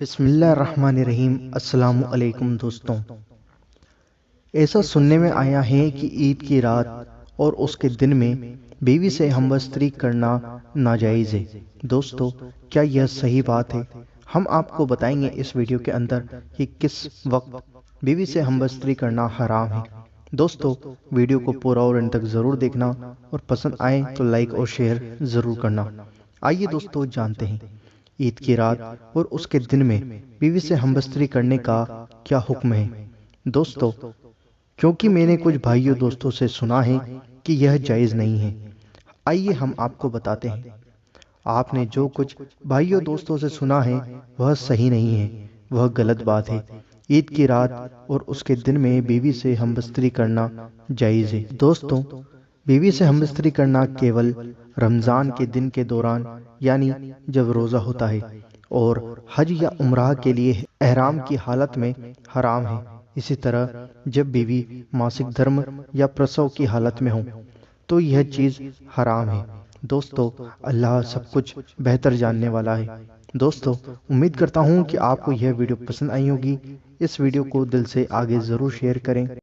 بسم اللہ الرحمن الرحیم۔ السلام علیکم دوستوں، ایسا سننے میں آیا ہے کہ عید کی رات اور اس کے دن میں بیوی سے ہم بستری کرنا ناجائز ہے۔ دوستو، کیا یہ صحیح بات ہے؟ ہم آپ کو بتائیں گے اس ویڈیو کے اندر کہ کس وقت بیوی سے ہم بستری کرنا حرام ہے۔ دوستو، ویڈیو کو پورا اور ان تک ضرور دیکھنا، اور پسند آئے تو لائک اور شیئر ضرور کرنا۔ آئیے دوستو جانتے ہیں عید کی رات اور اس کے دن میں بیوی سے ہم بستری کرنے کا کیا حکم ہے۔ دوستو، کیونکہ میں نے کچھ بھائیوں دوستوں سے سنا ہے کہ یہ جائز نہیں ہے، آئیے ہم آپ کو بتاتے ہیں۔ آپ نے جو کچھ بھائیوں دوستوں سے سنا ہے وہ صحیح نہیں ہے، وہ غلط بات ہے۔ عید کی رات اور اس کے دن میں بیوی سے ہم بستری کرنا جائز ہے۔ دوستو، بیوی سے ہم بستری کرنا کیول رمضان کے دن کے دوران، یعنی جب روزہ ہوتا ہے، اور حج یا عمرہ کے لیے احرام کی حالت میں حرام ہے۔ اسی طرح جب بیوی ماسک دھرم یا پرسو کی حالت میں ہو تو یہ چیز حرام ہے۔ دوستو، اللہ سب کچھ بہتر جاننے والا ہے۔ دوستو، امید کرتا ہوں کہ آپ کو یہ ویڈیو پسند آئی ہوگی۔ اس ویڈیو کو دل سے آگے ضرور شیئر کریں۔